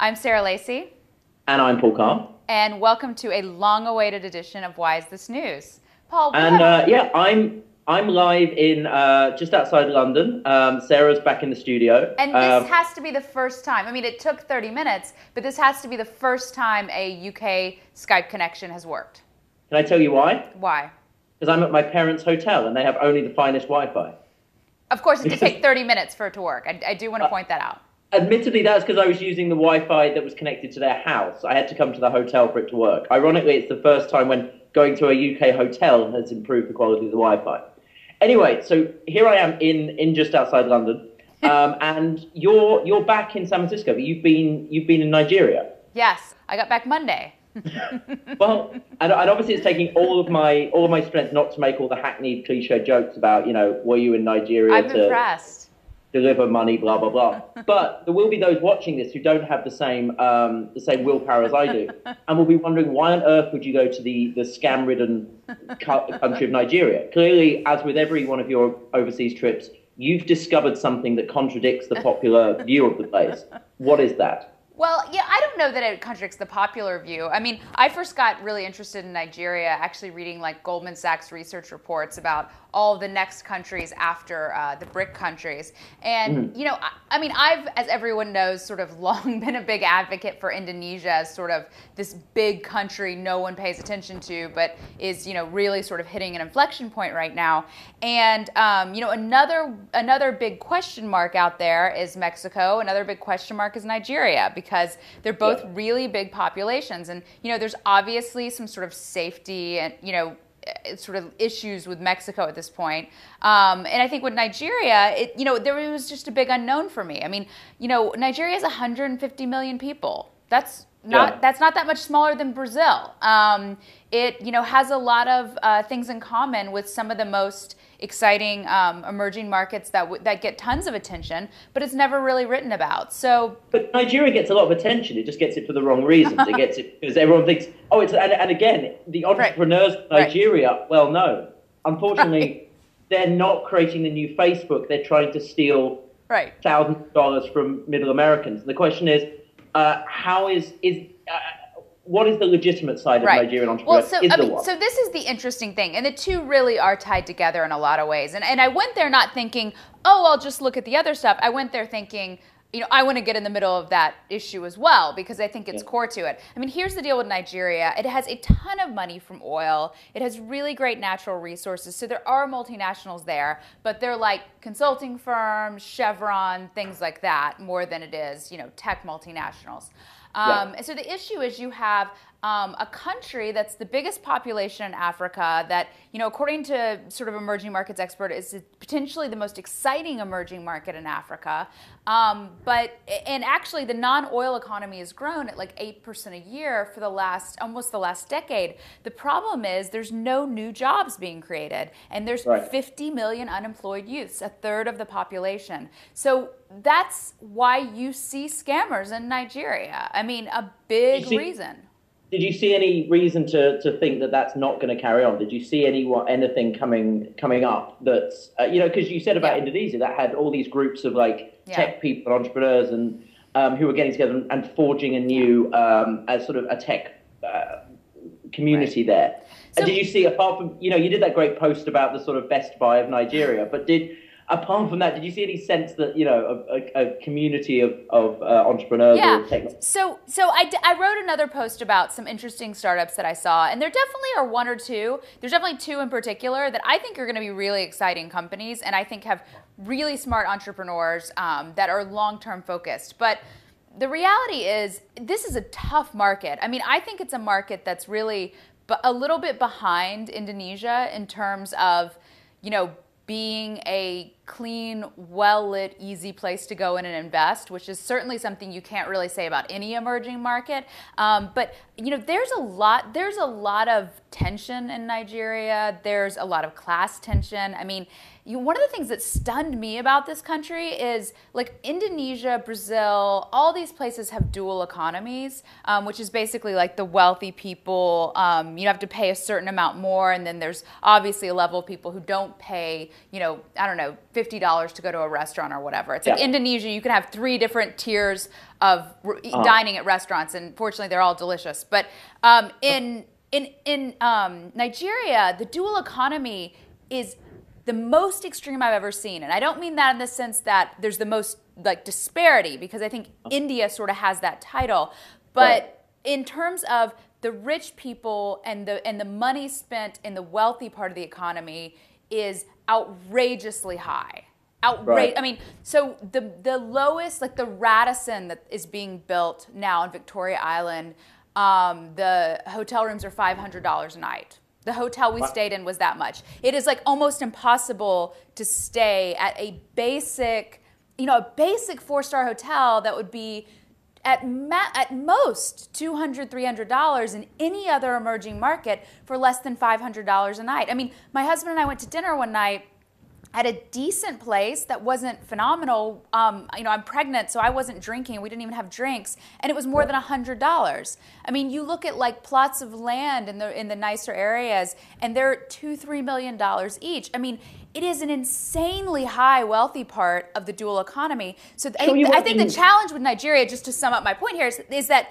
I'm Sarah Lacy. And I'm Paul Carr. And welcome to a long-awaited edition of Why Is This News? Paul, we And have... yeah, I'm live in just outside London. Sarah's back in the studio. And this has to be the first time. I mean, it took 30 minutes, but this has to be the first time a UK Skype connection has worked. Can I tell you why? Why? Because I'm at my parents' hotel and they have only the finest Wi-Fi. Of course, it did take 30 minutes for it to work. I do want to point that out. Admittedly, that's because I was using the Wi-Fi that was connected to their house. I had to come to the hotel for it to work. Ironically, it's the first time when going to a UK hotel has improved the quality of the Wi-Fi. Anyway, so here I am in just outside London, and you're back in San Francisco. But you've been in Nigeria. Yes, I got back Monday. Well, and obviously it's taking all of my strength not to make all the hackneyed cliche jokes about, were you in Nigeria I'm to impressed. deliver money, blah blah blah. But there will be those watching this who don't have the same willpower as I do, and will be wondering why on earth would you go to the scam-ridden country of Nigeria? Clearly, as with every one of your overseas trips, you've discovered something that contradicts the popular view of the place. What is that? Well, yeah, I don't know that it contradicts the popular view. I mean, I first got really interested in Nigeria actually reading like Goldman Sachs research reports about all the next countries after the BRIC countries. And, I mean, I've, as everyone knows, sort of long been a big advocate for Indonesia as sort of this big country no one pays attention to, but is, really sort of hitting an inflection point right now. And, another big question mark out there is Mexico. Another big question mark is Nigeria, because they're both really big populations. And, there's obviously some sort of safety and, sort of issues with Mexico at this point. And I think with Nigeria, there was just a big unknown for me. I mean, Nigeria is 150 million people. That's not that much smaller than Brazil. It has a lot of things in common with some of the most exciting emerging markets that get tons of attention, but it's never really written about. So, but Nigeria gets a lot of attention. It just gets it for the wrong reasons. It gets it because everyone thinks, oh, it's and again, the entrepreneurs of Nigeria, well known. Unfortunately, they're not creating the new Facebook. They're trying to steal thousands of dollars from middle Americans. And the question is, what is the legitimate side of Nigerian entrepreneurs? Well, so this is the interesting thing, and the two really are tied together in a lot of ways. And I went there not thinking, oh, I'll just look at the other stuff. I went there thinking, I want to get in the middle of that issue as well, because I think it's core to it. I mean, here's the deal with Nigeria. It has a ton of money from oil. It has really great natural resources. So there are multinationals there, but they're like consulting firms, Chevron, things like that, more than it is, tech multinationals. And so the issue is you have a country that's the biggest population in Africa that, according to sort of emerging markets expert, is potentially the most exciting emerging market in Africa. And actually the non-oil economy has grown at like 8% a year for almost the last decade. The problem is there's no new jobs being created, and there's 50 million unemployed youths, a third of the population. So that's why you see scammers in Nigeria. I mean, a big reason. Did you see any reason to think that that's not going to carry on? Did you see anything coming up that's, because you said about Indonesia that had all these groups of like tech people and entrepreneurs and who were getting together and forging a new sort of a tech community there. So, did you see, apart from, you did that great post about the sort of Best Buy of Nigeria, but apart from that, did you see any sense that, a community of entrepreneurs or technology? So I wrote another post about some interesting startups that I saw, and there definitely are one or two. There's definitely two in particular that I think are going to be really exciting companies, and I think have really smart entrepreneurs that are long-term focused. But the reality is this is a tough market. I mean, I think it's a market that's really a little bit behind Indonesia in terms of, being a clean, well-lit, easy place to go in and invest, which is certainly something you can't really say about any emerging market. But there's a lot of tension in Nigeria. There's a lot of class tension. I mean, one of the things that stunned me about this country is like Indonesia, Brazil, all these places have dual economies, which is basically like the wealthy people, you have to pay a certain amount more, and then there's obviously a level of people who don't pay, I don't know, $50 to go to a restaurant or whatever. It's like Yeah. Indonesia, you can have 3 different tiers of dining at restaurants, and fortunately they're all delicious. But in Nigeria, the dual economy is the most extreme I've ever seen. And I don't mean that in the sense that there's the most like disparity, because I think India sort of has that title. But Right. in terms of the rich people and the money spent in the wealthy part of the economy is outrageously high. Right. I mean, so the lowest, like the Radisson that is being built now in Victoria Island, the hotel rooms are $500 a night. The hotel we stayed in was that much. It is like almost impossible to stay at a basic 4-star hotel that would be at most $200, $300 in any other emerging market for less than $500 a night. I mean, my husband and I went to dinner one night at a decent place that wasn't phenomenal. I'm pregnant, so I wasn't drinking. We didn't even have drinks, and it was more than $100. I mean, you look at like plots of land in the nicer areas, and they're $2-3 million each. I mean, it is an insanely high wealthy part of the dual economy. So I think the challenge with Nigeria, just to sum up my point here, is that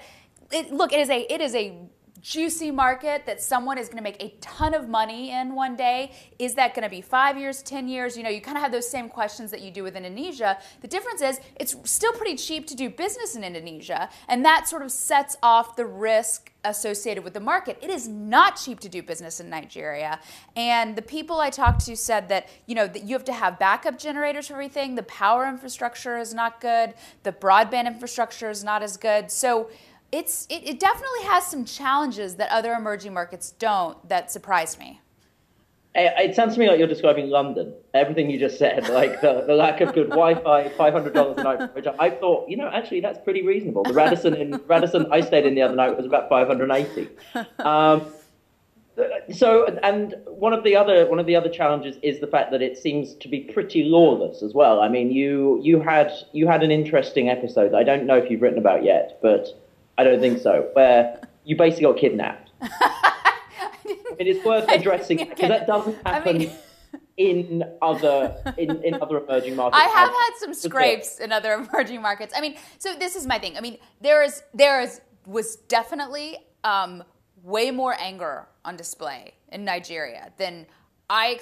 it is a juicy market that someone is going to make a ton of money in one day. Is that going to be 5 years, 10 years? You kind of have those same questions that you do with Indonesia. The difference is it's still pretty cheap to do business in Indonesia, and that sort of sets off the risk associated with the market. It is not cheap to do business in Nigeria. And the people I talked to said that, that you have to have backup generators for everything. The power infrastructure is not good. The broadband infrastructure is not as good. So it definitely has some challenges that other emerging markets don't, that surprised me. It sounds to me like you're describing London. Everything you just said, like the lack of good Wi-Fi, $500 a night, which I thought, actually that's pretty reasonable. The Radisson I stayed in the other night was about $580. And one of the other challenges is the fact that it seems to be pretty lawless as well. I mean, you had an interesting episode that I don't know if you've written about yet, but I don't think so, where you basically got kidnapped. It is worth addressing because that doesn't happen in other emerging markets. I have had some scrapes in other emerging markets. I mean, so this is my thing. I mean, there was definitely way more anger on display in Nigeria than I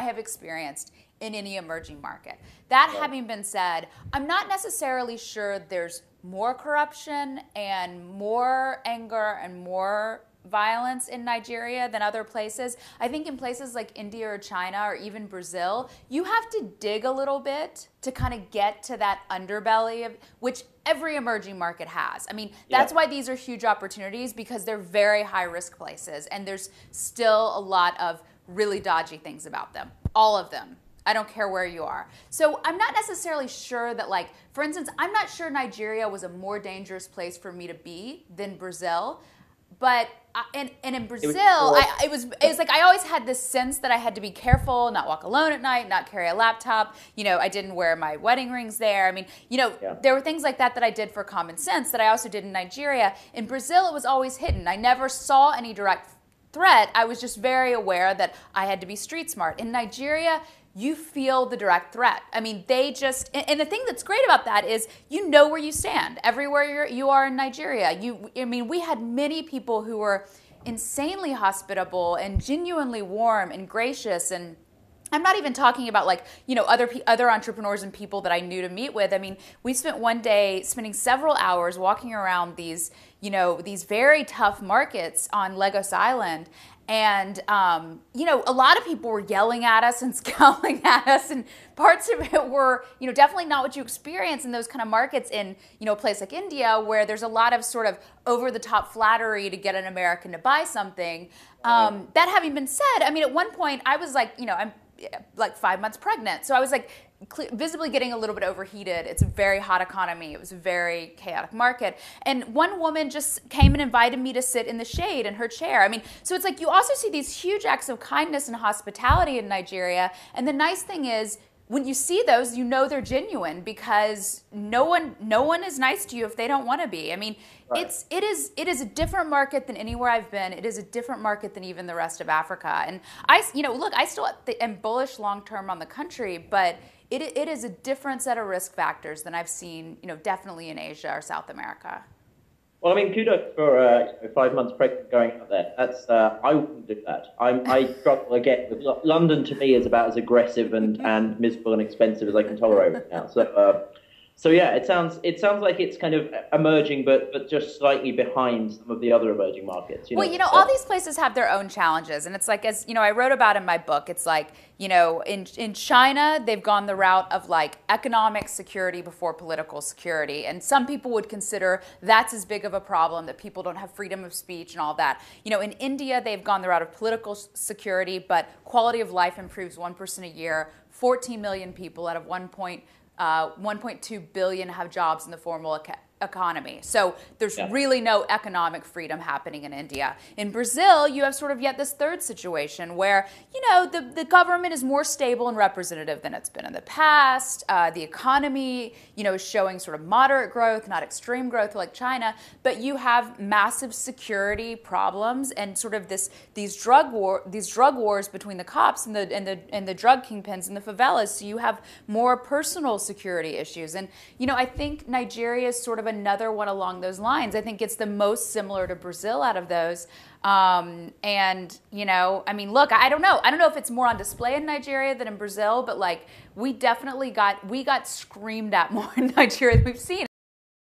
have experienced in any emerging market. That having been said, I'm not necessarily sure there's more corruption and more anger and more violence in Nigeria than other places. I think in places like India or China or even Brazil, you have to dig a little bit to kind of get to that underbelly of which every emerging market has. I mean, that's why these are huge opportunities, because they're very high risk places and there's still a lot of really dodgy things about them. All of them. I don't care where you are. So I'm not necessarily sure that, like, for instance, I'm not sure Nigeria was a more dangerous place for me to be than Brazil. But in Brazil, it was like I always had this sense that I had to be careful, not walk alone at night, not carry a laptop. I didn't wear my wedding rings there. I mean, there were things like that I did for common sense that I also did in Nigeria. In Brazil, it was always hidden. I never saw any direct threat. I was just very aware that I had to be street smart. In Nigeria, you feel the direct threat. I mean, and the thing that's great about that is you know where you stand everywhere you are in Nigeria. We had many people who were insanely hospitable and genuinely warm and gracious, and I'm not even talking about other entrepreneurs and people that I knew to meet with. I mean, we spent one day spending several hours walking around these very tough markets on Lagos Island. And, a lot of people were yelling at us and scowling at us, and parts of it were, definitely not what you experience in those kind of markets in, a place like India, where there's a lot of sort of over-the-top flattery to get an American to buy something. That having been said, I mean, at one point I was like, I'm like 5 months pregnant. So I was like visibly getting a little bit overheated. It's a very hot economy. It was a very chaotic market. And one woman just came and invited me to sit in the shade in her chair. I mean, so it's like you also see these huge acts of kindness and hospitality in Nigeria. And the nice thing is when you see those, you know they're genuine because no one is nice to you if they don't want to be. I mean, Right. it is a different market than anywhere I've been. It is a different market than even the rest of Africa. And look, I still am bullish long term on the country, but it is a different set of risk factors than I've seen, definitely in Asia or South America. Well, I mean, kudos for 5 months pregnant going out there. That's I wouldn't do that. I struggle again with London. To me, is about as aggressive and miserable and expensive as I can tolerate right now. So yeah, it sounds like it's kind of emerging, but just slightly behind some of the other emerging markets. Well, all these places have their own challenges, and it's like, as I wrote about in my book, it's like, in China, they've gone the route of like economic security before political security, and some people would consider that's as big of a problem, that people don't have freedom of speech and all that. In India, they've gone the route of political security, but quality of life improves 1% a year. 14 million people out of 1.2 billion have jobs in the formal economy. So there's really no economic freedom happening in India. In Brazil, you have sort of yet this third situation where, the government is more stable and representative than it's been in the past. The economy, is showing sort of moderate growth, not extreme growth like China, but you have massive security problems and sort of these drug wars between the cops and the drug kingpins in the favelas. So you have more personal security issues. And, I think Nigeria is sort of another one along those lines. I think it's the most similar to Brazil out of those. I mean, look, I don't know if it's more on display in Nigeria than in Brazil, but like we got screamed at more in Nigeria than we've seen.